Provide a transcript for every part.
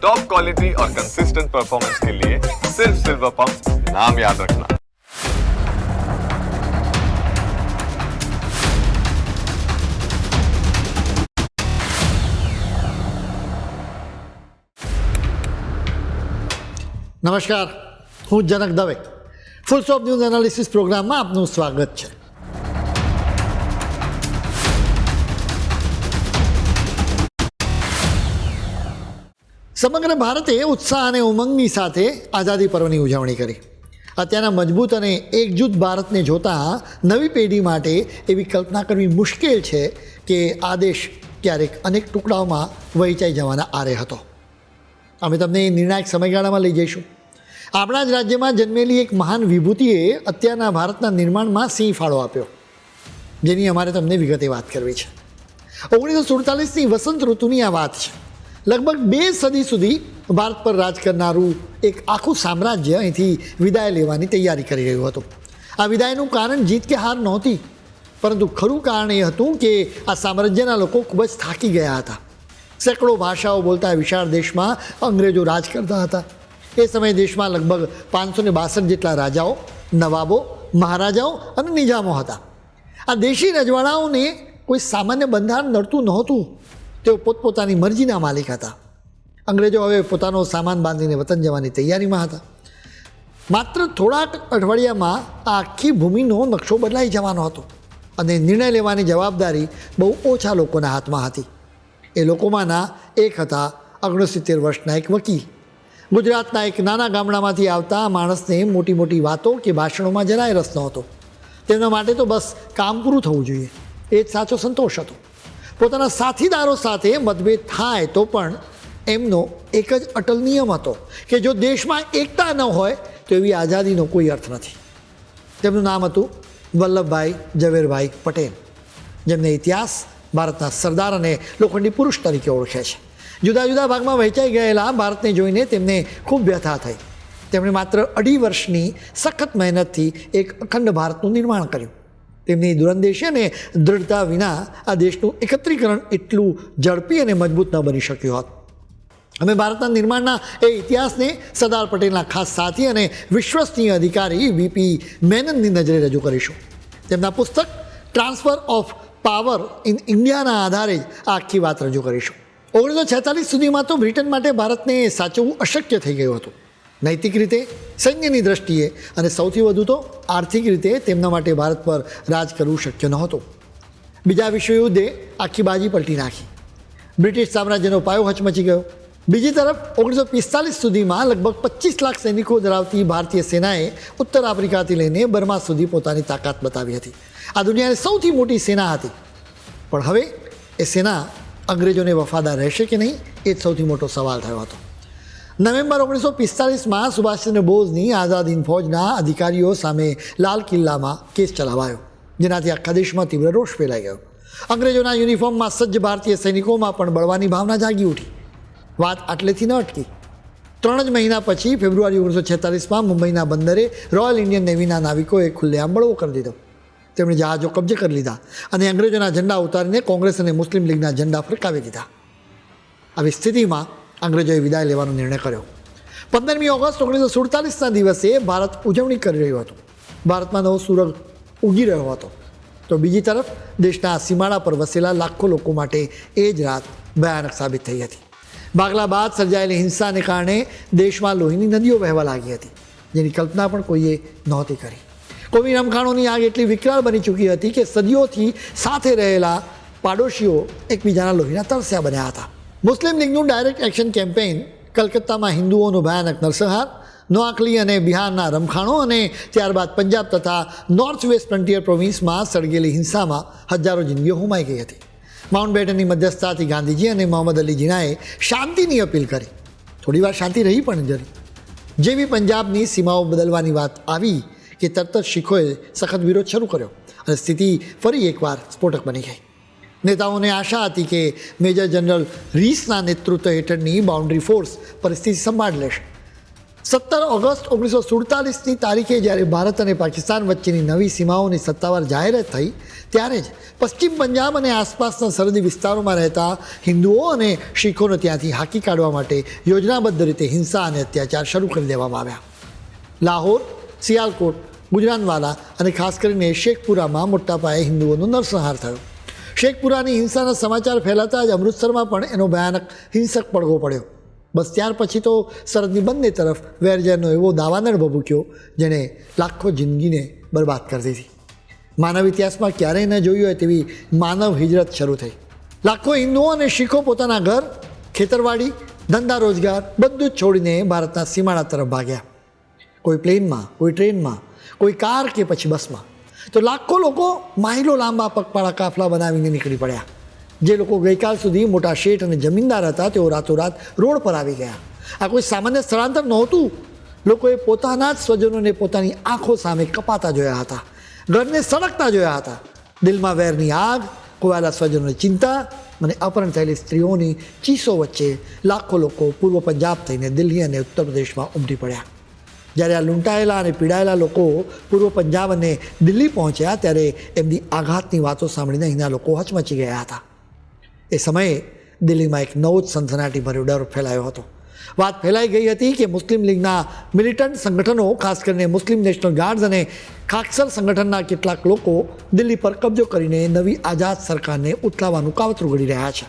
Top quality और consistent performance के लिए सिर्फ सिल्वर पंप नाम याद रखना। નમસ્કાર, હું Janak Dave. Full stop news analysis પ્રોગ્રામમાં આપનું સ્વાગત છે. સમગ્ર ભારતે ઉત્સાહ અને ઉમંગની સાથે આઝાદી પર્વની ઉજવણી કરી. અત્યારના મજબૂત અને એકજૂથ ભારતને જોતાં નવી પેઢી માટે એવી કલ્પના કરવી મુશ્કેલ છે કે આ દેશ ક્યારેક અનેક ટુકડાઓમાં વહેંચાઈ જવાના આરે હતો. અમે તમને એ નિર્ણાયક સમયગાળામાં લઈ જઈશું. આપણા જ રાજ્યમાં જન્મેલી એક મહાન વિભૂતિએ અત્યારના ભારતના નિર્માણમાં સિંહ ફાળો આપ્યો, જેની અમારે તમને વિગતે વાત કરવી છે. 1947ની વસંત ઋતુની આ વાત છે. લગભગ 2 સદી સુધી ભારત પર રાજ કરનારું એક આખું સામ્રાજ્ય અહીંથી વિદાય લેવાની તૈયારી કરી રહ્યું હતું. આ વિદાયનું કારણ જીત કે હાર નહોતી, પરંતુ ખરું કારણ એ હતું કે આ સામ્રાજ્યના લોકો ખૂબ જ થાકી ગયા હતા. સેંકડો ભાષાઓ બોલતા વિશાળ દેશમાં અંગ્રેજો રાજ કરતા હતા. એ સમયે દેશમાં લગભગ 562 જેટલા રાજાઓ, નવાબો, મહારાજાઓ અને નિજામો હતા. આ દેશી રજવાડાઓને કોઈ સામાન્ય બંધારણ નડતું નહોતું. તેઓ પોતપોતાની મરજીના માલિક હતા. અંગ્રેજો હવે પોતાનો સામાન બાંધીને વતન જવાની તૈયારીમાં હતા. માત્ર થોડાક અઠવાડિયામાં આ આખી ભૂમિનો નકશો બદલાઈ જવાનો હતો અને નિર્ણય લેવાની જવાબદારી બહુ ઓછા લોકોના હાથમાં હતી. એ લોકોમાંના એક હતા 69 વર્ષના એક વકીલ. ગુજરાતના એક નાના ગામડામાંથી આવતા માણસને મોટી મોટી વાતો કે ભાષણોમાં જરાય રસ નહોતો. તેમના માટે તો બસ કામ પૂરું થવું જોઈએ, એ જ સાચો સંતોષ હતો. પોતાના સાથીદારો સાથે મતભેદ થાય તો પણ એમનો એક જ અટલ નિયમ હતો કે જો દેશમાં એકતા ન હોય તો એવી આઝાદીનો કોઈ અર્થ નથી. તેમનું નામ હતું વલ્લભભાઈ ઝવેરભાઈ પટેલ, જેમને ઇતિહાસ ભારતના સરદાર અને લોખંડી પુરુષ તરીકે ઓળખે છે. જુદા જુદા ભાગમાં વહેંચાઈ ગયેલા ભારતને જોઈને તેમને ખૂબ વ્યથા થઈ. તેમણે માત્ર 2.5 વર્ષની સખત મહેનતથી એક અખંડ ભારતનું નિર્માણ કર્યું. તેમની દૂરંદેશી અને દૃઢતા વિના આ દેશનું એકત્રીકરણ એટલું ઝડપી અને મજબૂત ન બની શક્યું હોત. અમે ભારતના નિર્માણના એ ઇતિહાસને સરદાર પટેલના ખાસ સાથી અને વિશ્વસનીય અધિકારી વીપી મેનનની નજરે રજૂ કરીશું. તેમના પુસ્તક ટ્રાન્સફર ઓફ પાવર ઇન ઇન્ડિયાના આધારે જ આ આખી વાત રજૂ કરીશું. 1946 સુધીમાં તો બ્રિટન માટે ભારતને સાચવવું અશક્ય થઈ ગયું હતું. નૈતિક રીતે, સૈન્યની દ્રષ્ટિએ અને સૌથી વધુ તો આર્થિક રીતે તેમના માટે ભારત પર રાજ કરવું શક્ય નહોતું. બીજા વિશ્વયુદ્ધે આખી બાજી પલટી નાખી. બ્રિટિશ સામ્રાજ્યનો પાયો હચમચી ગયો. બીજી તરફ 1945 સુધીમાં લગભગ 25 લાખ સૈનિકો ધરાવતી ભારતીય સેનાએ ઉત્તર આફ્રિકાથી લઈને બર્મા સુધી પોતાની તાકાત બતાવી હતી. આ દુનિયાની સૌથી મોટી સેના હતી. પણ હવે એ સેના અંગ્રેજોને વફાદાર રહેશે કે નહીં, એ જ સૌથી મોટો સવાલ થયો હતો. નવેમ્બર 1945માં સુભાષચંદ્ર બોઝની આઝાદ હિંદ ફૌજના અધિકારીઓ સામે લાલ કિલ્લામાં કેસ ચલાવાયો, જેનાથી આખા દેશમાં તીવ્ર રોષ ફેલાઈ ગયો. અંગ્રેજોના યુનિફોર્મમાં સજ્જ ભારતીય સૈનિકોમાં પણ બળવાની ભાવના જાગી ઉઠી. વાત આટલેથી ન અટકી. 3 જ મહિના પછી ફેબ્રુઆરી 1946માં મુંબઈના બંદરે રોયલ ઇન્ડિયન નેવીના નાવિકોએ ખુલ્લેઆમ બળવો કરી દીધો. તેમણે જહાજો કબજે કરી લીધા અને અંગ્રેજોના ઝંડા ઉતારીને કોંગ્રેસ અને મુસ્લિમ લીગના ઝંડા ફરકાવી દીધા. આવી સ્થિતિમાં અંગ્રેજોએ વિદાય લેવાનો નિર્ણય કર્યો. 15મી ઓગસ્ટ 1947ના દિવસે ભારત ઉજવણી કરી રહ્યું હતું. ભારતમાં નવો સૂરજ ઉગી રહ્યો હતો. તો બીજી તરફ દેશના સીમાડા પર વસેલા લાખો લોકો માટે એ જ રાત ભયાનક સાબિત થઈ હતી. ભાગલા બાદ સર્જાયેલી હિંસાને કારણે દેશમાં લોહીની નદીઓ વહેવા લાગી હતી, જેની કલ્પના પણ કોઈએ નહોતી કરી. કોમી રમખાણોની આગ એટલી વિકરાળ બની ચૂકી હતી કે સદીઓથી સાથે રહેલા પાડોશીઓ એકબીજાના લોહીના તરસ્યા બન્યા હતા. મુસ્લિમ લીગનું ડાયરેક્ટ એક્શન કેમ્પેઇન કલકત્તામાં હિન્દુઓનો ભયાનક નરસંહાર, નોઆખલી અને બિહારના રમખાણો અને ત્યારબાદ પંજાબ તથા નોર્થ વેસ્ટ ફ્રન્ટિયર પ્રોવિન્સમાં સળગેલી હિંસામાં હજારો જિંદગીઓ હોમાઈ ગઈ હતી. માઉન્ટ બેટનની મધ્યસ્થતાથી ગાંધીજી અને મોહમ્મદ અલી જીનાએ શાંતિની અપીલ કરી. થોડીવાર શાંતિ રહી પણ જરી. જેવી પંજાબની સીમાઓ બદલવાની વાત આવી કે તરત જ શીખોએ સખત વિરોધ શરૂ કર્યો અને સ્થિતિ ફરી એકવાર સ્ફોટક બની ગઈ. નેતાઓને આશા હતી કે મેજર જનરલ રીસના નેતૃત્વ હેઠળની બાઉન્ડ્રી ફોર્સ પરિસ્થિતિ સંભાળી લેશે. 17 ઓગસ્ટ 1947ની તારીખે જ્યારે ભારત અને પાકિસ્તાન વચ્ચેની નવી સીમાઓની સત્તાવાર જાહેરાત થઈ ત્યારે જ પશ્ચિમ પંજાબ અને આસપાસના સરહદી વિસ્તારોમાં રહેતા હિન્દુઓ અને શીખોને ત્યાંથી હાંકી કાઢવા માટે યોજનાબદ્ધ રીતે હિંસા અને અત્યાચાર શરૂ કરી દેવામાં આવ્યા. લાહોર, સિયાલકોટ, ગુજરાનવાલા અને ખાસ કરીને શેખપુરામાં મોટા પાયે હિન્દુઓનો નરસંહાર થયો. શેખપુરાની હિંસાના સમાચાર ફેલાતા જ અમૃતસરમાં પણ એનો ભયાનક હિંસક પડઘો પડ્યો. બસ ત્યાર પછી તો સરહદની બંને તરફ વેરઝેરનો એવો દાવાનળ ભભૂક્યો જેણે લાખો જિંદગીને બરબાદ કરી દીધી. માનવ ઇતિહાસમાં ક્યારેય ન જોઈ હોય તેવી માનવ હિજરત શરૂ થઈ. લાખો હિન્દુઓ અને શીખો પોતાના ઘર, ખેતરવાડી, ધંધા રોજગાર બધું જ છોડીને ભારતના સીમાડા તરફ ભાગ્યા. કોઈ પ્લેનમાં, કોઈ ટ્રેનમાં, કોઈ કાર કે પછી બસમાં. તો લાખો લોકો માઇલો લાંબા પગપાળા કાફલા બનાવીને નીકળી પડ્યા. જે લોકો ગઈકાલ સુધી મોટા શેઠ અને જમીનદાર હતા તેઓ રાતોરાત રોડ પર આવી ગયા. આ કોઈ સામાન્ય સ્થળાંતર નહોતું. લોકોએ પોતાના જ સ્વજનોને પોતાની આંખો સામે કપાતા જોયા હતા, ઘરને સળગતા જોયા હતા. દિલમાં વેરની આગ, ખોવાયેલા સ્વજનોની ચિંતા અને અપહરણ થયેલી સ્ત્રીઓની ચીસો વચ્ચે લાખો લોકો પૂર્વ પંજાબ થઈને દિલ્હી અને ઉત્તર પ્રદેશમાં ઉમટી પડ્યા. જ્યારે આ લૂંટાયેલા અને પીડાયેલા લોકો પૂર્વ પંજાબ અને દિલ્હી પહોંચ્યા ત્યારે એમની આઘાતની વાતો સાંભળીને અહીંના લોકો હચમચી ગયા હતા. એ સમયે દિલ્હીમાં એક નવો જ સનસનાટીભર્યો ડર ફેલાયો હતો. વાત ફેલાઈ ગઈ હતી કે મુસ્લિમ લીગના મિલિટન્ટ સંગઠનો, ખાસ કરીને મુસ્લિમ નેશનલ ગાર્ડ્સ અને ખાકસર સંગઠનના કેટલાક લોકો દિલ્હી પર કબજો કરીને નવી આઝાદ સરકારને ઉથલાવવાનું કાવતરું ઘડી રહ્યા છે.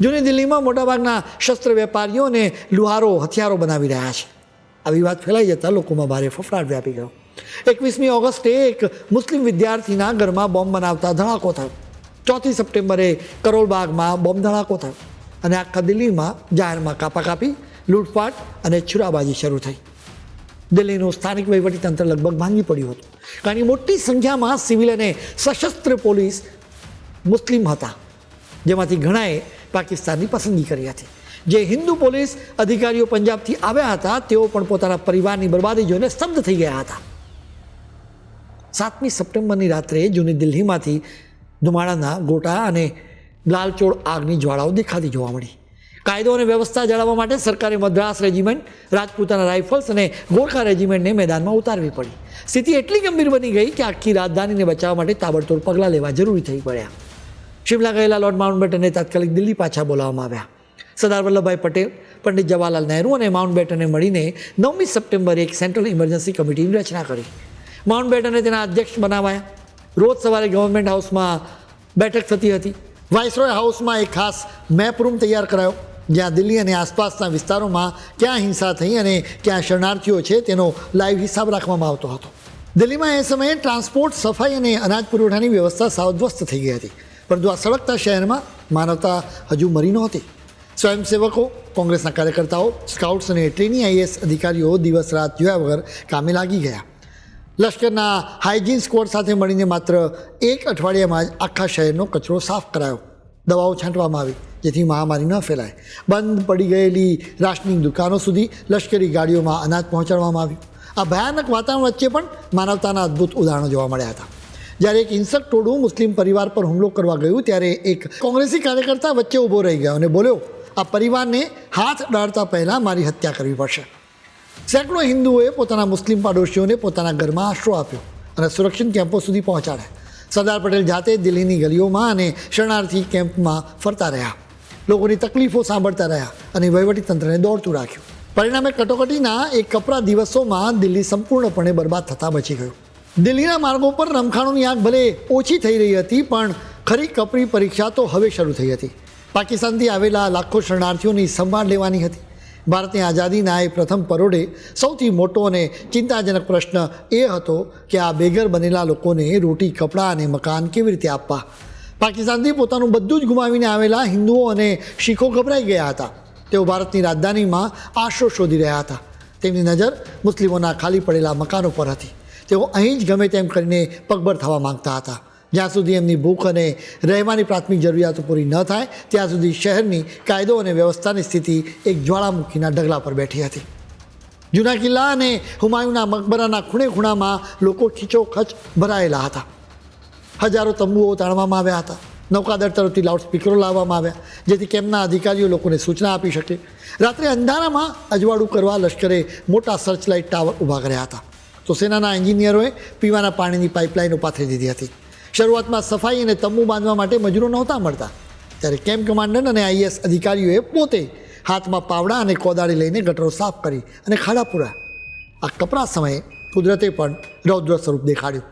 જૂની દિલ્હીમાં મોટાભાગના શસ્ત્ર વેપારીઓ અને લુહારો હથિયારો બનાવી રહ્યા છે. આવી વાત ફેલાઈ જતાં લોકોમાં ભારે ફફડાટ વ્યાપી ગયો. 21મી ઓગસ્ટે એક મુસ્લિમ વિદ્યાર્થીના ઘરમાં બોમ્બ બનાવતા ધડાકો થયો. 4 સપ્ટેમ્બરે કરોલબાગમાં બોમ્બ ધડાકો થયો અને આખા દિલ્હીમાં જાહેરમાં કાપાકાપી, લૂંટફાટ અને છુરાબાજી શરૂ થઈ. દિલ્હીનું સ્થાનિક વહીવટીતંત્ર લગભગ ભાંગી પડ્યું હતું, કારણ કે મોટી સંખ્યામાં સિવિલ અને સશસ્ત્ર પોલીસ મુસ્લિમ હતા, જેમાંથી ઘણાએ પાકિસ્તાનની પસંદગી કરી હતી. જે હિન્દુ પોલીસ અધિકારીઓ પંજાબથી આવ્યા હતા તેઓ પણ પોતાના પરિવારની બરબાદી જોઈને સ્તબ્ધ થઈ ગયા હતા. 7મી સપ્ટેમ્બરની રાત્રે જૂની દિલ્હીમાંથી ધુમાડાના ગોટા અને લાલચોળ આગની જ્વાળાઓ દેખાતી જોવા મળી. કાયદો અને વ્યવસ્થા જાળવવા માટે સરકારે મદ્રાસ રેજિમેન્ટ, રાજપૂતાના રાઇફલ્સ અને ગોરખા રેજિમેન્ટને મેદાનમાં ઉતારવી પડી. સ્થિતિ એટલી ગંભીર બની ગઈ કે આખી રાજધાનીને બચાવવા માટે તાબડતોડ પગલાં લેવા જરૂરી થઈ પડ્યા. શિમલા ગયેલા લોર્ડ માઉન્ટબેટનને તાત્કાલિક દિલ્હી પાછા બોલાવવામાં આવ્યા. સરદાર વલ્લભભાઈ પટેલ, પંડિત જવાહરલાલ નહેરુ અને માઉન્ટબેટને મળીને 9મી સપ્ટેમ્બરે એક સેન્ટ્રલ ઇમરજન્સી કમિટીની રચના કરી. માઉન્ટબેટને તેના અધ્યક્ષ બનાવાયા. રોજ સવારે ગવર્મેન્ટ હાઉસમાં બેઠક થતી હતી. વાઇસરોય હાઉસમાં એક ખાસ મેપ રૂમ તૈયાર કરાયો, જ્યાં દિલ્હી અને આસપાસના વિસ્તારોમાં ક્યાં હિંસા થઈ અને ક્યાં શરણાર્થીઓ છે તેનો લાઈવ હિસાબ રાખવામાં આવતો હતો. દિલ્હીમાં એ સમયે ટ્રાન્સપોર્ટ, સફાઈ અને અનાજ પુરવઠાની વ્યવસ્થા સાવધ્વસ્ત થઈ ગઈ હતી. પરંતુ આ સળગતા શહેરમાં માનવતા હજુ મરી નહોતી. સ્વયંસેવકો, કોંગ્રેસના કાર્યકર્તાઓ, સ્કાઉટ્સ અને ટ્રેની આઈએસ અધિકારીઓ દિવસ રાત જોયા વગર કામે લાગી ગયા. લશ્કરના હાઇજીન સ્ક્વોડ સાથે મળીને માત્ર 1 અઠવાડિયામાં જ આખા શહેરનો કચરો સાફ કરાયો. દવાઓ છાંટવામાં આવી જેથી મહામારી ન ફેલાય. બંધ પડી ગયેલી રાશનની દુકાનો સુધી લશ્કરી ગાડીઓમાં અનાજ પહોંચાડવામાં આવ્યું. આ ભયાનક વાતાવરણ વચ્ચે પણ માનવતાના અદ્ભુત ઉદાહરણો જોવા મળ્યા હતા. જ્યારે એક હિંસક ટોળું મુસ્લિમ પરિવાર પર હુમલો કરવા ગયું ત્યારે એક કોંગ્રેસી કાર્યકર્તા વચ્ચે ઊભો રહી ગયો અને બોલ્યો, આ પરિવારને હાથ ડાળતા પહેલાં મારી હત્યા કરવી પડશે. સેંકડો હિન્દુઓએ પોતાના મુસ્લિમ પાડોશીઓને પોતાના ઘરમાં આશરો આપ્યો અને સુરક્ષિત કેમ્પો સુધી પહોંચાડ્યા. સરદાર પટેલ જાતે દિલ્હીની ગલીઓમાં અને શરણાર્થી કેમ્પમાં ફરતા રહ્યા, લોકોની તકલીફો સાંભળતા રહ્યા અને વહીવટીતંત્રને દોડતું રાખ્યું. પરિણામે કટોકટીના એક કપરા દિવસોમાં દિલ્હી સંપૂર્ણપણે બરબાદ થતાં બચી ગયું. દિલ્હીના માર્ગો પર રમખાણોની આગ ભલે ઓછી થઈ રહી હતી, પણ ખરી કપરી પરીક્ષા તો હવે શરૂ થઈ હતી. પાકિસ્તાનથી આવેલા લાખો શરણાર્થીઓની સંભાળ લેવાની હતી. ભારતની આઝાદીના એ પ્રથમ પરોઢે સૌથી મોટો અને ચિંતાજનક પ્રશ્ન એ હતો કે આ બેઘર બનેલા લોકોને રોટી, કપડાં અને મકાન કેવી રીતે આપવા. પાકિસ્તાનથી પોતાનું બધું જ ગુમાવીને આવેલા હિન્દુઓ અને શીખો ગભરાઈ ગયા હતા. તેઓ ભારતની રાજધાનીમાં આશરો શોધી રહ્યા હતા. તેમની નજર મુસ્લિમોના ખાલી પડેલા મકાનો પર હતી. તેઓ અહીં જ ગમે તેમ કરીને પગભર થવા માંગતા હતા. જ્યાં સુધી એમની ભૂખ અને રહેવાની પ્રાથમિક જરૂરિયાતો પૂરી ન થાય ત્યાં સુધી શહેરની કાયદો અને વ્યવસ્થાની સ્થિતિ એક જ્વાળામુખીના ઢગલા પર બેઠી હતી. જૂના કિલ્લા અને હુમાયુના મકબરાના ખૂણે ખૂણામાં લોકો ખીચોખચ ભરાયેલા હતા. હજારો તંબુઓ તાણવામાં આવ્યા હતા. નૌકાદળ તરફથી લાઉડસ્પીકરો લાવવામાં આવ્યા જેથી કેમ્પના અધિકારીઓ લોકોને સૂચના આપી શકે. રાત્રે અંધારામાં અજવાળું કરવા લશ્કરે મોટા સર્ચલાઇટ ટાવર ઊભા કર્યા હતા. તો સેનાના એન્જિનિયરોએ પીવાના પાણીની પાઇપલાઇનો પાથરી દીધી હતી. શરૂઆતમાં સફાઈ અને તંબુ બાંધવા માટે મજૂરો નહોતા મળતા, ત્યારે કેમ્પ કમાન્ડન્ટ અને આઈએએસ અધિકારીઓએ પોતે હાથમાં પાવડા અને કોદાળી લઈને ગટરો સાફ કરી અને ખાડા પૂર્યા. આ કપરા સમયે કુદરતે પણ રૌદ્ર સ્વરૂપ દેખાડ્યું.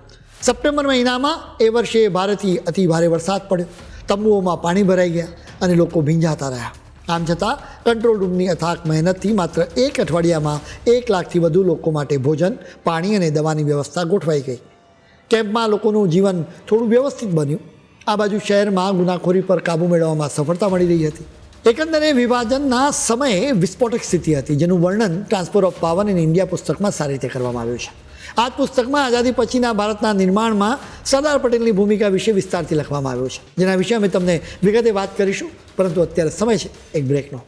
સપ્ટેમ્બર મહિનામાં એ વર્ષે ભારેથી અતિ ભારે વરસાદ પડ્યો. તંબુઓમાં પાણી ભરાઈ ગયા અને લોકો ભીંજાતા રહ્યા. આમ છતાં કંટ્રોલ રૂમની અથાક મહેનતથી માત્ર એક અઠવાડિયામાં 1 લાખથી વધુ લોકો માટે ભોજન, પાણી અને દવાની વ્યવસ્થા ગોઠવાઈ ગઈ. કેમ્પમાં લોકોનું જીવન થોડું વ્યવસ્થિત બન્યું. આ બાજુ શહેરમાં ગુનાખોરી પર કાબૂ મેળવવામાં સફળતા મળી રહી હતી. એકંદરે વિભાજનના સમયે વિસ્ફોટક સ્થિતિ હતી, જેનું વર્ણન transfer of power in India પુસ્તકમાં સારી રીતે કરવામાં આવ્યું છે. આ પુસ્તકમાં આઝાદી પછીના ભારતના નિર્માણમાં સરદાર પટેલની ભૂમિકા વિશે વિસ્તારથી લખવામાં આવ્યું છે, જેના વિશે અમે તમને વિગતે વાત કરીશું. પરંતુ અત્યારે સમય છે એક બ્રેકનો.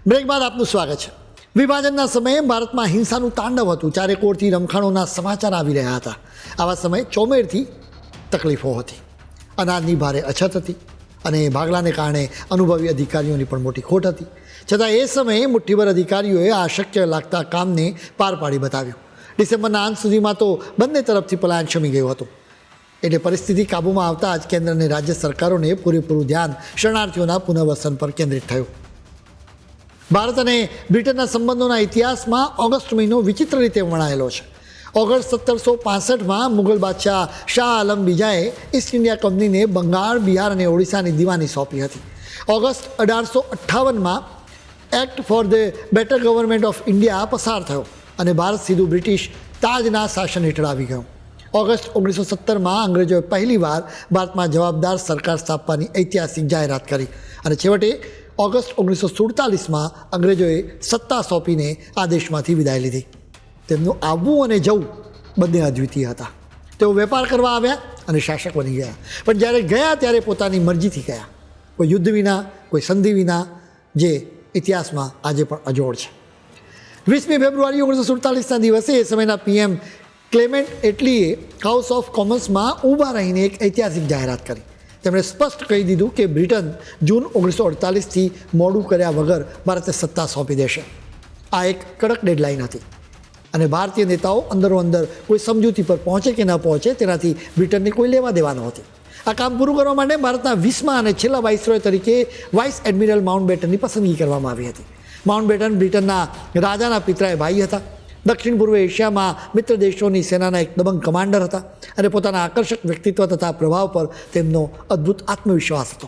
બ્રેક બાદ આપનું સ્વાગત છે. વિભાજનના સમયે ભારતમાં હિંસાનું તાંડવ હતું. ચારેકોરથી રમખાણોના સમાચાર આવી રહ્યા હતા. આવા સમયે ચોમેરથી તકલીફો હતી, અનાજની ભારે અછત હતી અને ભાગલાને કારણે અનુભવી અધિકારીઓની પણ મોટી ખોટ હતી. છતાં એ સમયે મુઠ્ઠીભર અધિકારીઓએ આ અશક્ય લાગતા કામને પાર પાડી બતાવ્યું. ડિસેમ્બરના અંત સુધીમાં તો બંને તરફથી પલાયન શમી ગયું હતું. એટલે પરિસ્થિતિ કાબૂમાં આવતા જ કેન્દ્ર અને રાજ્ય સરકારોને પૂરેપૂરું ધ્યાન શરણાર્થીઓના પુનર્વસન પર કેન્દ્રિત થયું. ભારત અને બ્રિટનના સંબંધોના ઇતિહાસમાં ઓગસ્ટ મહિનો વિચિત્ર રીતે વણાયેલો છે. ઓગસ્ટ 1765માં મુગલ બાદશાહ શાહ આલમ બીજાએ ઈસ્ટ ઇન્ડિયા કંપનીને બંગાળ, બિહાર અને ઓડિશાની દીવાની સોંપી હતી. ઓગસ્ટ 1858માં Act for the Better Government of India પસાર થયો અને ભારત સીધું બ્રિટિશ તાજના શાસન હેઠળ આવી ગયું. ઓગસ્ટ 1917માં અંગ્રેજોએ પહેલીવાર ભારતમાં જવાબદાર સરકાર સ્થાપવાની ઐતિહાસિક જાહેરાત કરી અને છેવટે ઓગસ્ટ 1947માં અંગ્રેજોએ સત્તા સોંપીને આ દેશમાંથી વિદાય લીધી. તેમનું આવવું અને જવું બંને અદ્વિતીય હતા. તેઓ વેપાર કરવા આવ્યા અને શાસક બની ગયા, પણ જ્યારે ગયા ત્યારે પોતાની મરજીથી ગયા. કોઈ યુદ્ધ વિના, કોઈ સંધિ વિના, જે ઇતિહાસમાં આજે પણ અજોડ છે. 20મી ફેબ્રુઆરી 1947ના દિવસે એ સમયના પીએમ ક્લેમેન્ટ એટલીએ હાઉસ ઓફ કોમન્સમાં ઊભા રહીને એક ઐતિહાસિક જાહેરાત કરી. તેમણે સ્પષ્ટ કહી દીધું કે બ્રિટન જૂન 1948થી મોડું કર્યા વગર ભારતને સત્તા સોંપી દેશે. આ એક કડક ડેડલાઇન હતી અને ભારતીય નેતાઓ અંદરોઅંદર કોઈ સમજૂતી પર પહોંચે કે ન પહોંચે તેનાથી બ્રિટનને કોઈ લેવા દેવા નહોતી. આ કામ પૂરું કરવા માટે ભારતના 20મા અને છેલ્લા વાઇસરોય તરીકે વાઇસ એડમિરલ માઉન્ટબેટનની પસંદગી કરવામાં આવી હતી. માઉન્ટબેટન બ્રિટનના રાજાના પિતરાય ભાઈ હતા. દક્ષિણ પૂર્વ એશિયામાં મિત્ર દેશોની સેનાના એક દબંગ કમાન્ડર હતા અને પોતાના આકર્ષક વ્યક્તિત્વ તથા પ્રભાવ પર તેમનો અદ્ભુત આત્મવિશ્વાસ હતો.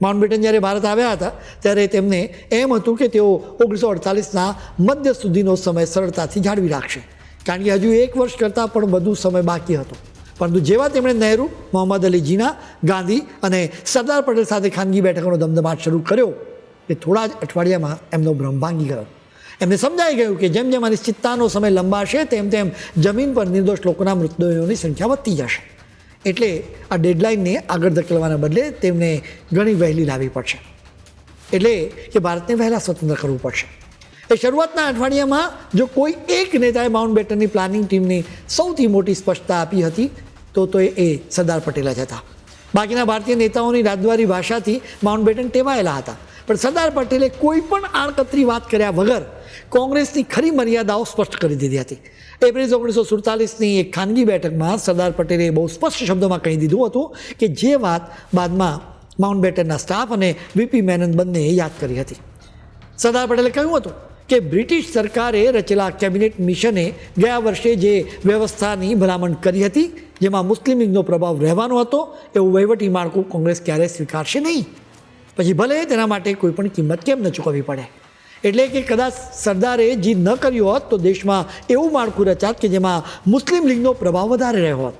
માઉન્ટબેટન જ્યારે ભારત આવ્યા હતા ત્યારે તેમને એમ હતું કે તેઓ 1948ના મધ્ય સુધીનો સમય સરળતાથી જાળવી રાખશે, કારણ કે હજુ 1 વર્ષ કરતાં પણ વધુ સમય બાકી હતો. પરંતુ જેવા તેમણે નહેરુ, મોહમ્મદ અલી જીના, ગાંધી અને સરદાર પટેલ સાથે ખાનગી બેઠકોનો ધમધમાટ શરૂ કર્યો કે થોડા જ અઠવાડિયામાં એમનો ભ્રમ ભાંગી ગયો. એમને સમજાઈ ગયું કે જેમ જેમ અનિશ્ચિતતાનો સમય લંબાશે તેમ તેમ જમીન પર નિર્દોષ લોકોના મૃતદેહોની સંખ્યા વધતી જશે. એટલે આ ડેડલાઇનને આગળ ધકેલવાના બદલે તેમને ઘણી વહેલી લાવવી પડશે. એટલે કે ભારતને વહેલા સ્વતંત્ર કરવું પડશે. એ શરૂઆતના અઠવાડિયામાં જો કોઈ એક નેતાએ માઉન્ટબેટનની પ્લાનિંગ ટીમની સૌથી મોટી સ્પષ્ટતા આપી હતી તો એ સરદાર પટેલ જ હતા. બાકીના ભારતીય નેતાઓની રાજદ્વારી ભાષાથી માઉન્ટબેટન ટેવાયેલા હતા, પણ સરદાર પટેલે કોઈ પણ આડકતરી વાત કર્યા વગર કોંગ્રેસની ખરી મર્યાદાઓ સ્પષ્ટ કરી દીધી હતી. એપ્રિલ 1947ની એક ખાનગી બેઠકમાં સરદાર પટેલે બહુ સ્પષ્ટ શબ્દોમાં કહી દીધું હતું કે જે વાત બાદમાં માઉન્ટબેટનના સ્ટાફ અને વીપી મેનન બંનેએ યાદ કરી હતી. સરદાર પટેલે કહ્યું હતું કે બ્રિટિશ સરકારે રચેલા કેબિનેટ મિશને ગયા વર્ષે જે વ્યવસ્થાની ભલામણ કરી હતી, જેમાં મુસ્લિમ લીગનો પ્રભાવ રહેવાનો હતો, એવું વહીવટી માળખું કોંગ્રેસ ક્યારેય સ્વીકારશે નહીં, પછી ભલે તેના માટે કોઈ પણ કિંમત કેમ ન ચૂકવવી પડે. એટલે કે કદાચ સરદારે જીદ ન કર્યો હોત તો દેશમાં એવું માળખું રચાત કે જેમાં મુસ્લિમ લીગનો પ્રભાવ વધારે રહ્યો હોત.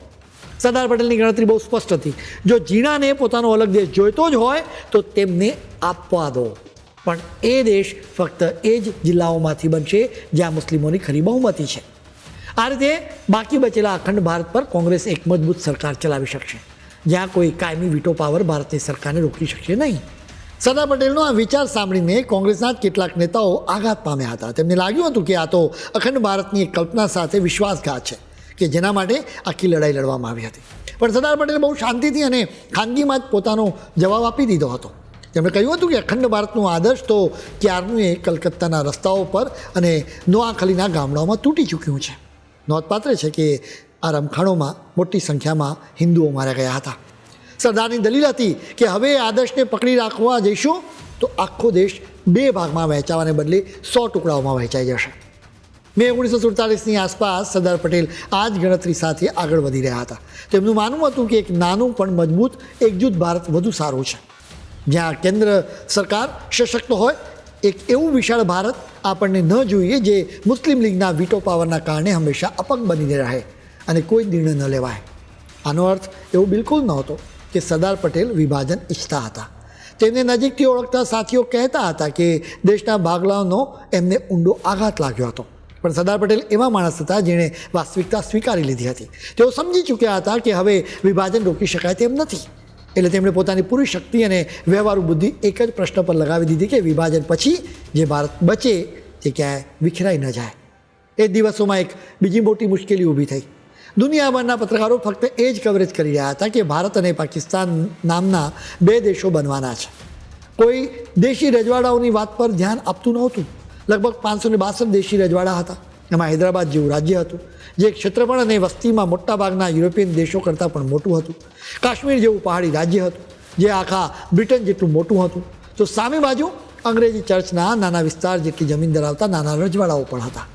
સરદાર પટેલની ગણતરી બહુ સ્પષ્ટ હતી. જો જીણાને પોતાનો અલગ દેશ જોઈતો જ હોય તો તેમને આપવા દો, પણ એ દેશ ફક્ત એ જ જિલ્લાઓમાંથી બનશે જ્યાં મુસ્લિમોની ખરી બહુમતી છે. આ રીતે બાકી બચેલા અખંડ ભારત પર કોંગ્રેસ એક મજબૂત સરકાર ચલાવી શકશે. જ્યાં કોઈ કાયમી વીટો પાવર ભારતની સરકારને રોકી શકશે નહીં. સરદાર પટેલનો આ વિચાર સાંભળીને કોંગ્રેસના જ કેટલાક નેતાઓ આઘાત પામ્યા હતા. તેમને લાગ્યું હતું કે આ તો અખંડ ભારતની એક કલ્પના સાથે વિશ્વાસઘાત છે કે જેના માટે આખી લડાઈ લડવામાં આવી હતી. પણ સરદાર પટેલે બહુ શાંતિથી અને ખાનગીમાં જ પોતાનો જવાબ આપી દીધો હતો. તેમણે કહ્યું હતું કે અખંડ ભારતનો આદર્શ તો ક્યારનું એ કલકત્તાના રસ્તાઓ પર અને નોઆખલીના ગામડાઓમાં તૂટી ચૂક્યું છે. નોંધપાત્ર છે કે આ રમખાણોમાં મોટી સંખ્યામાં હિન્દુઓ માર્યા ગયા હતા. સરદારની દલીલ હતી કે હવે એ આદર્શને પકડી રાખવા જઈશું તો આખો દેશ 2 ભાગમાં વહેંચાવાને બદલે 100 ટુકડાઓમાં વહેંચાઈ જશે. મે 1947ની આસપાસ સરદાર પટેલ આ જ ગણતરી સાથે આગળ વધી રહ્યા હતા. તેમનું માનવું હતું કે એક નાનું પણ મજબૂત એકજૂથ ભારત વધુ સારું છે, જ્યાં કેન્દ્ર સરકાર સશક્ત હોય. એક એવું વિશાળ ભારત આપણને ન જોઈએ જે મુસ્લિમ લીગના વીટો પાવરના કારણે હંમેશા અપંગ બનીને રહે અને કોઈ નિર્ણય ન લેવાય. આનો અર્થ એવો બિલકુલ નહોતો કે સરદાર પટેલ વિભાજન ઈચ્છતા હતા. તેમને નજીકથી ઓળખતા સાથીઓ કહેતા હતા કે દેશના ભાગલાનો એમને ઊંડો આઘાત લાગ્યો હતો. પણ સરદાર પટેલ એવા માણસ હતા જેણે વાસ્તવિકતા સ્વીકારી લીધી હતી. તેઓ સમજી ચૂક્યા હતા કે હવે વિભાજન રોકી શકાય તેમ નથી. એટલે તેમણે પોતાની પૂરી શક્તિ અને વ્યવહારુ બુદ્ધિ એક જ પ્રશ્ન પર લગાવી દીધી કે વિભાજન પછી જે ભારત બચે તે ક્યાંય વિખરાઈ ન જાય. એ દિવસોમાં એક બીજી મોટી મુશ્કેલી ઊભી થઈ. દુનિયાભરના પત્રકારો ફક્ત એ જ કવરેજ કરી રહ્યા હતા કે ભારત અને પાકિસ્તાન નામના 2 દેશો બનવાના છે. કોઈ દેશી રજવાડાઓની વાત પર ધ્યાન આપતું નહોતું. લગભગ 562 દેશી રજવાડા હતા. એમાં હૈદરાબાદ જેવું રાજ્ય હતું જે ક્ષેત્રફળ અને વસ્તીમાં મોટાભાગના યુરોપિયન દેશો કરતાં પણ મોટું હતું. કાશ્મીર જેવું પહાડી રાજ્ય હતું જે આખા બ્રિટન જેટલું મોટું હતું. તો સામે બાજુ અંગ્રેજી ચર્ચના નાના વિસ્તાર જેટલી જમીન ધરાવતા નાના રજવાડાઓ પણ હતા.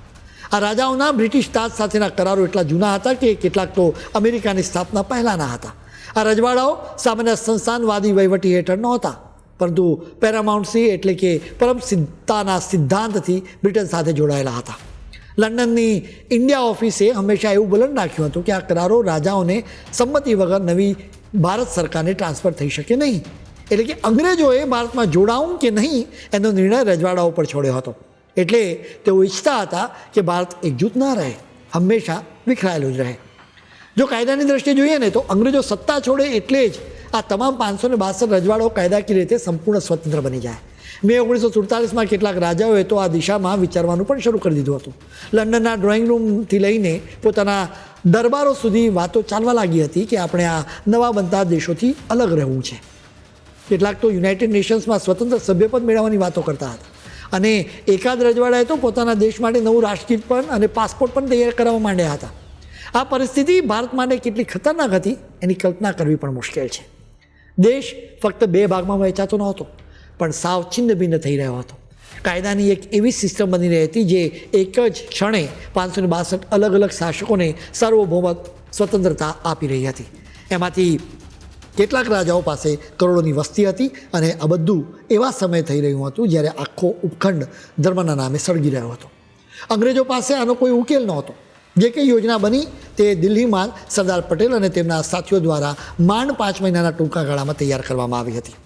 આ રાજાઓના બ્રિટિશ તાજ સાથેના કરારો એટલા જૂના હતા કે કેટલાક તો અમેરિકાની સ્થાપના પહેલાંના હતા. આ રજવાડાઓ સામાન્ય સંસ્થાનવાદી વહીવટી હેઠળ નહોતા, પરંતુ પેરામાઉન્ટસી એટલે કે પરમસિદ્ધતાના સિદ્ધાંતથી બ્રિટન સાથે જોડાયેલા હતા. લંડનની ઇન્ડિયા ઓફિસે હંમેશા એવું વલણ રાખ્યું હતું કે આ કરારો રાજાઓને સંમતિ વગર નવી ભારત સરકારને ટ્રાન્સફર થઈ શકે નહીં. એટલે કે અંગ્રેજોએ ભારતમાં જોડાવું કે નહીં એનો નિર્ણય રજવાડાઓ પર છોડ્યો હતો. એટલે તેઓ ઈચ્છતા હતા કે ભારત એકજૂથ ન રહે, હંમેશા વિખરાયેલું જ રહે. જો કાયદાની દ્રષ્ટિએ જોઈએ ને તો અંગ્રેજો સત્તા છોડે એટલે જ આ તમામ 562 રજવાડાઓ કાયદાકીય રીતે સંપૂર્ણ સ્વતંત્ર બની જાય. મે 1947માં કેટલાક રાજાઓએ તો આ દિશામાં વિચારવાનું પણ શરૂ કરી દીધું હતું. લંડનના ડ્રોઈંગ રૂમથી લઈને પોતાના દરબારો સુધી વાતો ચાલવા લાગી હતી કે આપણે આ નવા બનતા દેશોથી અલગ રહેવું છે. કેટલાક તો યુનાઇટેડ નેશન્સમાં સ્વતંત્ર સભ્યપદ મેળવવાની વાતો કરતા હતા. અને એકાદ રજવાડાએ તો પોતાના દેશ માટે નવું રાષ્ટ્રીય પણ અને પાસપોર્ટ પણ તૈયાર કરવા માંડ્યા હતા. આ પરિસ્થિતિ ભારત માટે કેટલી ખતરનાક હતી એની કલ્પના કરવી પણ મુશ્કેલ છે. દેશ ફક્ત 2 ભાગમાં વહેંચાતો નહોતો, પણ સાવ છિન્ન ભિન્ન થઈ રહ્યો હતો. કાયદાની એક એવી સિસ્ટમ બની રહી હતી જે એક જ ક્ષણે 562 અલગ અલગ શાસકોને સાર્વભૌમ સ્વતંત્રતા આપી રહી હતી. એમાંથી કેટલાક રાજાઓ પાસે કરોડોની વસ્તી હતી અને આ બધું એવા સમયે થઈ રહ્યું હતું જ્યારે આખો ઉપખંડ ધર્મના નામે સળગી રહ્યો હતો. અંગ્રેજો પાસે આનો કોઈ ઉકેલ નહોતો. જે કંઈ યોજના બની તે દિલ્હીમાં સરદાર પટેલ અને તેમના સાથીઓ દ્વારા માંડ 5 મહિનાના ટૂંકા ગાળામાં તૈયાર કરવામાં આવી હતી.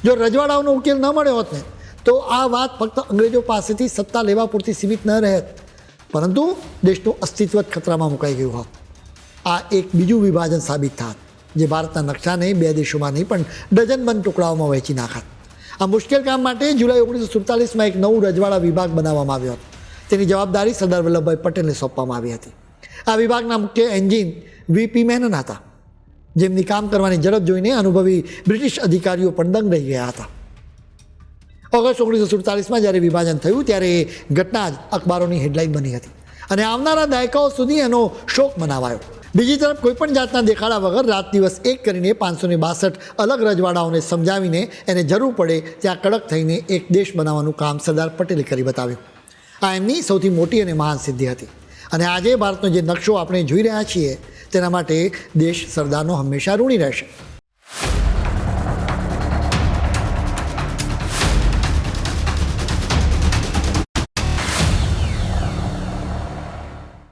જો રજવાડાઓનો ઉકેલ ન મળ્યો હોત ને તો આ વાત ફક્ત અંગ્રેજો પાસેથી સત્તા લેવા પૂરતી સીમિત ન રહેત, પરંતુ દેશનું અસ્તિત્વ જ ખતરામાં મુકાઈ ગયું હોત. આ એક બીજું વિભાજન સાબિત થાત જે ભારતના નકશાને 2 દેશોમાં નહીં પણ ડઝનબંધ ટુકડાઓમાં વહેંચી નાખત. આ મુશ્કેલ કામ માટે જુલાઈ 1947માં એક નવું રજવાડા વિભાગ બનાવવામાં આવ્યો હતો. તેની જવાબદારી સરદાર વલ્લભભાઈ પટેલને સોંપવામાં આવી હતી. આ વિભાગના મુખ્ય એન્જિન વીપી મેનન હતા, જેમની કામ કરવાની ઝડપ જોઈને અનુભવી બ્રિટિશ અધિકારીઓ પણ દંગ રહી ગયા હતા. ઓગસ્ટ 1947માં જ્યારે વિભાજન થયું ત્યારે એ ઘટના જ અખબારોની હેડલાઇન બની હતી અને આવનારા દાયકાઓ સુધી એનો શોક મનાવાયો. બીજી તરફ કોઈપણ જાતના દેખાડા વગર રાત દિવસ એક કરીને 562 અલગ રજવાડાઓને સમજાવીને એને જરૂર પડે ત્યાં કડક થઈને એક દેશ બનાવવાનું કામ સરદાર પટેલે કરી બતાવ્યું. આ એમની સૌથી મોટી અને મહાન સિદ્ધિ હતી. અને આજે ભારતનો જે નકશો આપણે જોઈ રહ્યા છીએ તેના માટે દેશ સરદારનો હંમેશા ઋણી રહેશે.